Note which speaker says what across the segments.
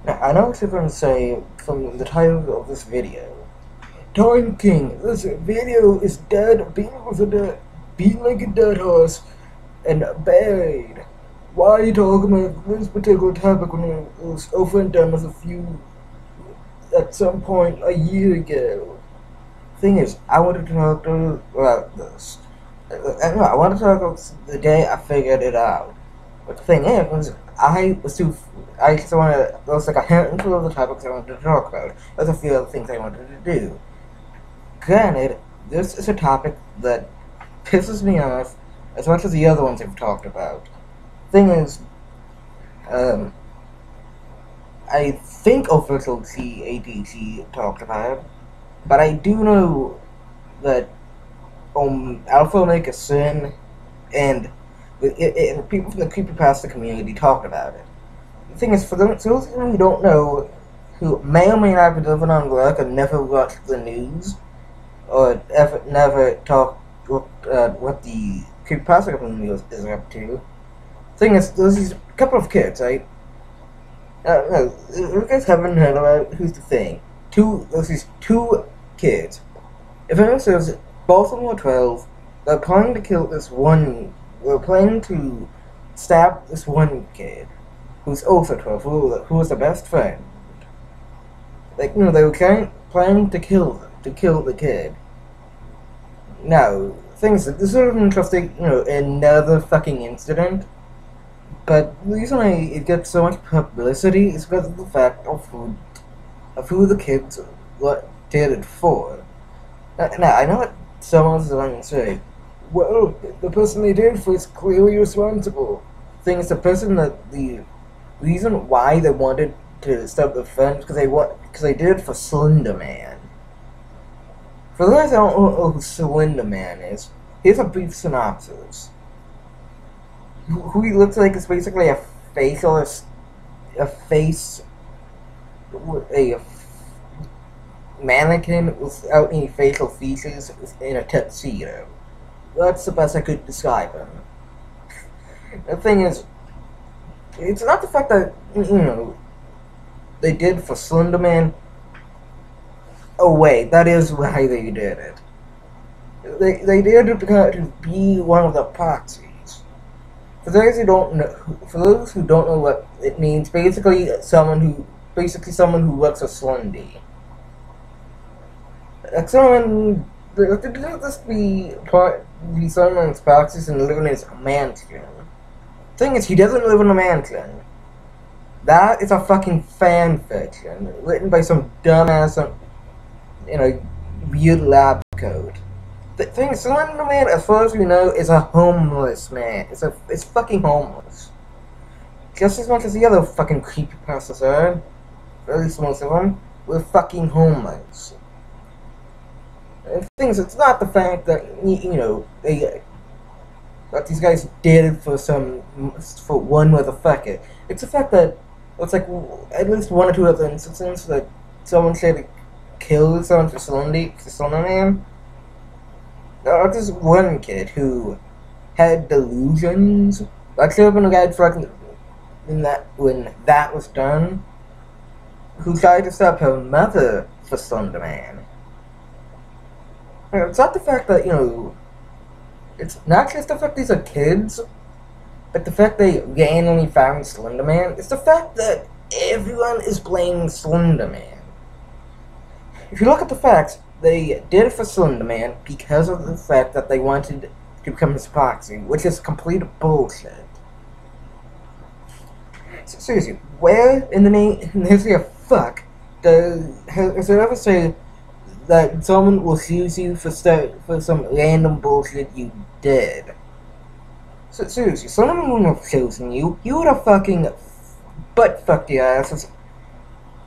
Speaker 1: Now, I know what you're going to say from the title of this video. Time King, this video is dead, beaten like a dead horse, and buried. Why are you talking about this particular topic when it was over and done with at some point a year ago? Thing is, I wanted to talk to you about this. I wanted to talk about the day I figured it out. But the thing is, I just wanted, there was like a handful of the topics I wanted to talk about. There's a few other things I wanted to do. Granted, this is a topic that pisses me off as much as the other ones I've talked about. Thing is, um, I think official CATC talked about it, but I do know that Alpha Make a Sin and people from the creepypasta community talked about it. The thing is, for those who don't know, who may or may not be living on work and never watched the news, or never talked what the creepypasta community is up to. Thing is, there's these couple of kids, right? No, you guys haven't heard about. Who's the thing? There's these two kids. If anyone says both of them were 12, they're planning to kill this one. They're planning to stab this one kid, who's also 12, who was the best friend. Like, they were planning to kill the kid. Now, things like this is sort of interesting, another fucking incident. But the reason it gets so much publicity is because of the fact of who the kids did it for. Now, I know what someone's going to say. Well, the person they did it for is clearly responsible. Thing is, the reason why they wanted to stop the friend because they did it for Slenderman. For those who don't know who Slenderman is, here's a brief synopsis. Who he looks like is basically a mannequin without any facial features in a tuxedo. That's the best I could describe him. The thing is, it's not the fact that, they did for Slenderman. Oh wait, that is why they did it. They did it to be one of the proxies. For those who don't know what it means, basically someone who works for Slendy. Like someone, did this be someone's proxies and live in his mansion? Thing is, he doesn't live in a mansion. That is a fucking fan fiction written by some dumbass, weird lab coat. The thing is, Slenderman, as far as we know, is a homeless man. It's fucking homeless. Just as much as the other fucking creepypastas are, at least most of them, were fucking homeless. And the thing is, it's not the fact that, that these guys did it for one motherfucker. It's the fact that it's like at least one or two other instances that someone said to kill someone for Slenderman. There's one kid who had delusions. That should have been a red flag when that was done. Who tried to stop her mother for Slenderman. It's not the fact that, it's not just the fact these are kids, but the fact they randomly found Slenderman. It's the fact that everyone is blaming Slenderman. If you look at the facts, they did it for Slenderman because of the fact that they wanted to become his proxy, which is complete bullshit. So, seriously, where in the history of fuck has it ever said that someone will sue you for some random bullshit you did? So, seriously, someone wouldn't have chosen you. You would have fucking butt-fucked your asses.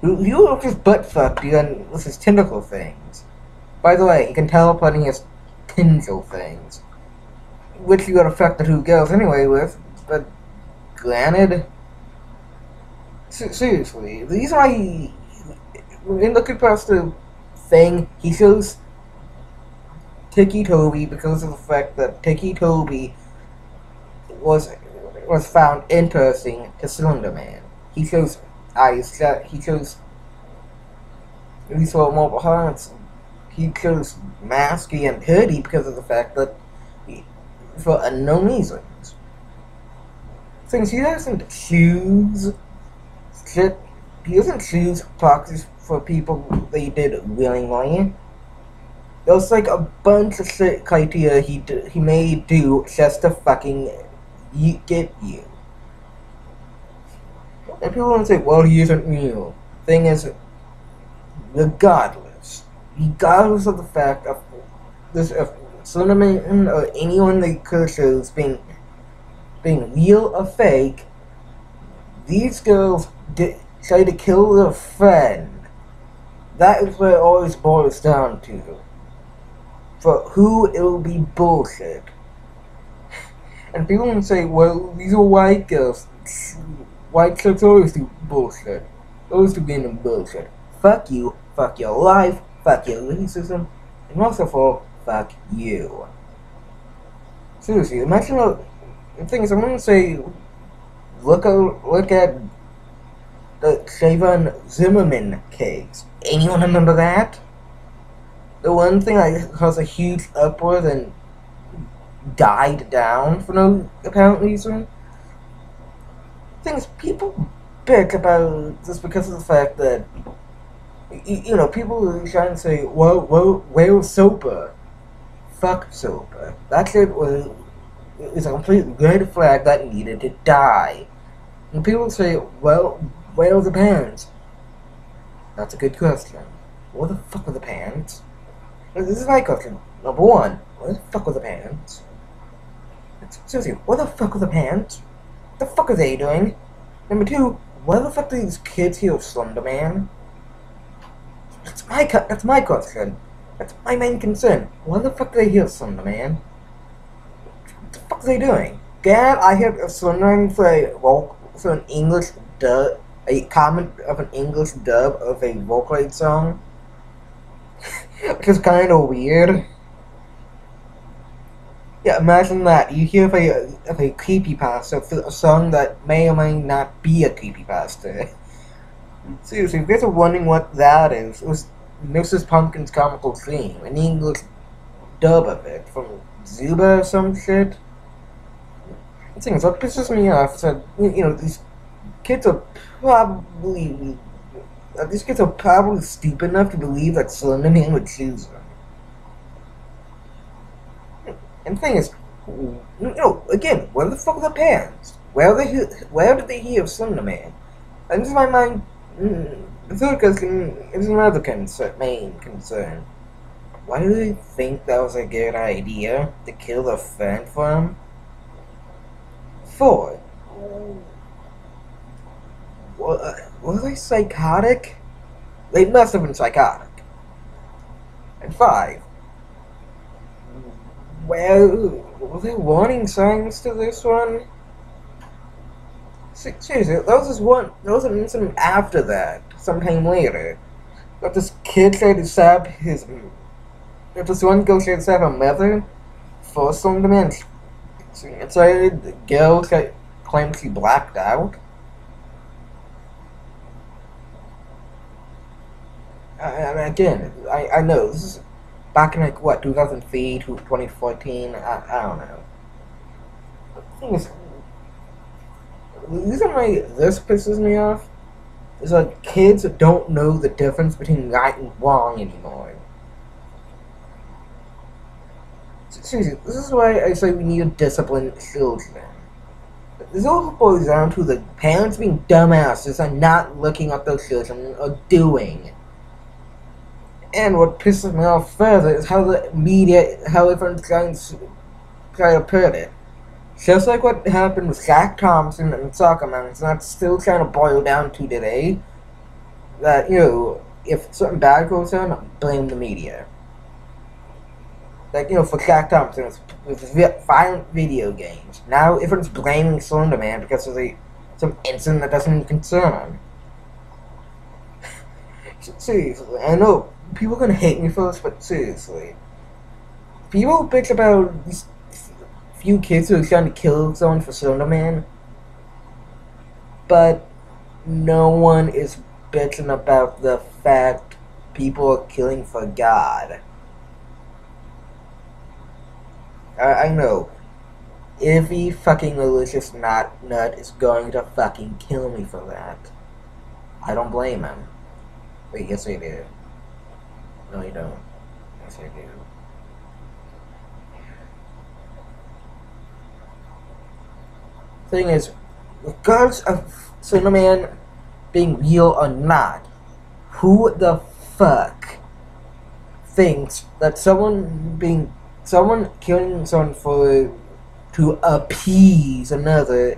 Speaker 1: You would have just butt-fucked you and with his tentacle things. By the way, he can teleport his tentacle things. Which you got affected who goes anyway with, but granted. Seriously, the reason why in the creepypasta thing, he shows Tiki Toby because of the fact that Tiki Toby was found interesting to Slenderman. He shows he chose, at least for mobile hearts, he chose Masky and Hoodie because of the fact that, for unknown reasons. Since he doesn't choose shit, he doesn't choose proxies for people they did willingly. There's like a bunch of shit criteria he may do just to fucking get you. And people want to say, well, he isn't real. Thing is, regardless of the fact of this, of Slenderman or anyone they could choose being real or fake, these girls try to kill their friend. That is what it always boils down to. For who it'll be bullshit. And people can say, well, these are white girls. White chicks always do bullshit. Always do being bullshit. Fuck you, fuck your life, fuck your racism, and most of all, fuck you. Seriously, imagine the thing is, I'm gonna say, look at the Trayvon Zimmerman case. Anyone remember that? The one thing that caused a huge uproar and died down for no apparent reason. Things people bitch about just because of the fact that people are trying to say, where's Soper? Fuck Soper. That shit is a complete red flag that needed to die. And people say, well, where are the pants? That's a good question. Where the fuck are the pants? This is my question. Number one, where the fuck are the pants? Seriously, where the fuck are the pants? What the fuck are they doing? Number two, where the fuck do these kids hear Slenderman? That's my question. That's my main concern. Where the fuck do they hear Slenderman? What the fuck are they doing? Dad, I heard Slenderman for an English dub, a comment of an English dub of a Vocaloid song. Which is kind of weird. Yeah, imagine that. You hear of a creepypasta for a song that may or may not be a creepypasta. Seriously, if you guys are wondering what that is, it was Mrs. Pumpkin's comical theme, an English dub of it from Zuba or some shit. The thing is, what pisses me off is that, these kids are probably stupid enough to believe that Slenderman would choose them. And the thing is, again, where the fuck are the pants? Where did they hear of Slenderman? And this is my mind. The third question is another main concern. Why do they think that was a good idea to kill the friend for him? 4. Was they psychotic? They must have been psychotic. And 5. Well, were there warning signs to this one? Seriously, there was an incident after that, sometime later. That this kid tried to stab this one girl tried to stab her mother for some dementia. So the girl claimed she blacked out. And again, I know, this is back in, 2003, 2014, I don't know. The thing is, the reason why this pisses me off is that kids don't know the difference between right and wrong anymore. Seriously, this is why I say we need to discipline children. This all boils down to the parents being dumbasses and not looking at their children are doing. And what pisses me off further is how the media, how everyone's trying to put it. Just like what happened with Zach Thompson and Soccer Mountains, and that's still trying to boil down to today. That, if something bad goes on, blame the media. Like, for Zach Thompson, with violent video games. Now everyone's blaming Slenderman because of some incident that doesn't even concern him. Seriously, I know people are gonna hate me for this, but seriously. People bitch about these few kids who are trying to kill someone for Slenderman. But no one is bitching about the fact people are killing for God. I know. Every fucking religious nut is going to fucking kill me for that. I don't blame him. Wait, yes I do. No, you don't. Yes I do. Thing is, regardless of Slenderman being real or not, who the fuck thinks that someone killing someone to appease another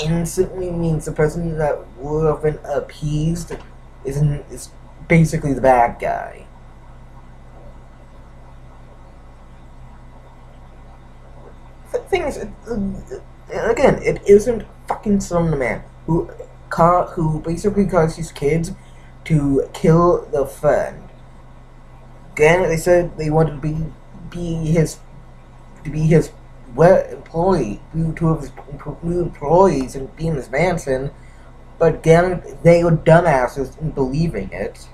Speaker 1: instantly means the person that would have been appeased is basically the bad guy? The thing is, again, it isn't fucking Slenderman who basically caused his kids to kill the friend. Again, they said they wanted to be his employee, two of his new employees, and be in his mansion. But again, they were dumbasses in believing it.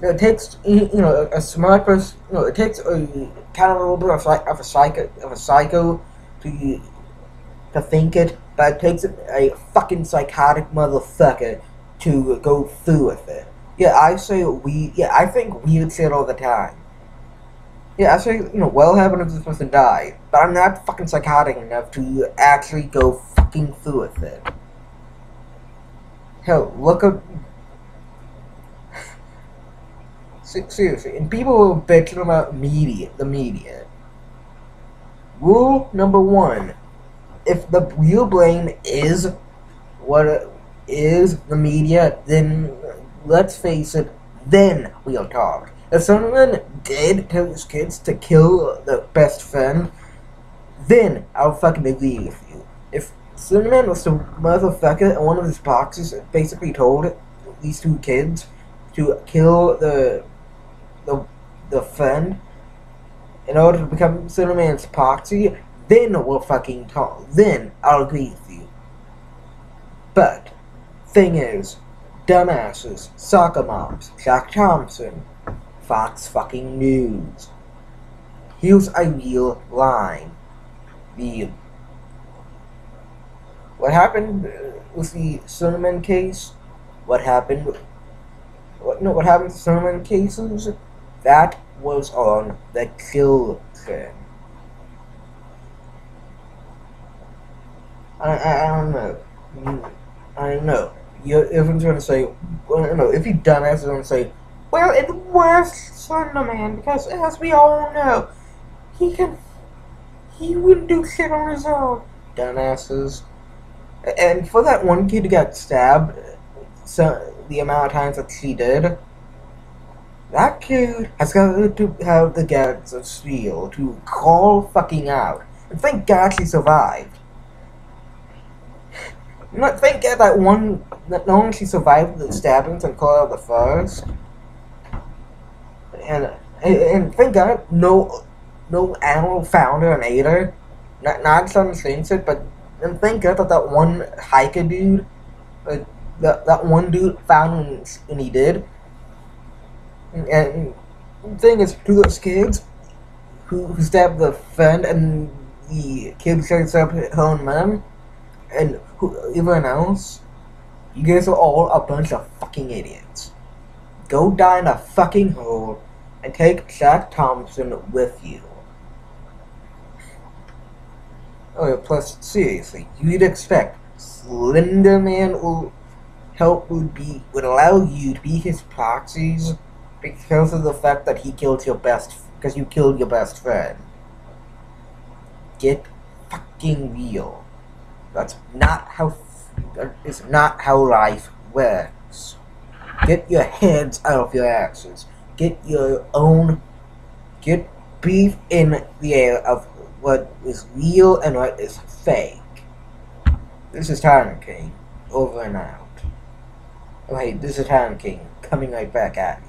Speaker 1: It takes a smart person. It takes a kind of a little bit of a psycho to think it, but it takes a fucking psychotic motherfucker to go through with it. Yeah, I think weird shit all the time. Yeah, I say, well happened if this person died, but I'm not fucking psychotic enough to actually go fucking through with it. Hell, look up. Seriously, and people were bitching about the media. Rule number 1: if the real blame is what is the media, then let's face it, then we'll talk. If someone did tell his kids to kill the best friend, then I'll fucking agree with you. If Slenderman was the motherfucker and one of his boxes basically told these two kids to kill the friend in order to become Slenderman's proxy, then we'll fucking talk. Then I'll agree with you. But thing is, dumbasses, soccer moms, Jack Thompson, Fox fucking News. Here's a real line. What happened with the Slenderman case? What happened to Slenderman cases? That was on the kill thing. I don't know. I don't know. Everyone's gonna say, well, no, if you dumbass is gonna say, well, it was Slenderman, because as we all know, he wouldn't do shit on his own. Dumbasses. And for that one kid who got stabbed, the amount of times that she did, that kid has got to have the guts of steel to call fucking out. And thank God she survived. Thank God that not only she survived the stabbings and called out the first, and thank God no animal found her and ate her. Not some things it, but and thank God that one hiker dude, that one dude found him when he did. And the thing is, to those kids who stabbed the friend and the kid who stabbed her own mom, and everyone else, you guys are all a bunch of fucking idiots. Go die in a fucking hole and take Jack Thompson with you. Oh yeah, plus seriously, you'd expect Slenderman would allow you to be his proxies because of the fact that you killed your best friend. Get fucking real. That is not how life works. Get your heads out of your asses. Get beef in the air of what is real and what is fake. This is Time King, over and out. Okay, this is Time King, coming right back at you.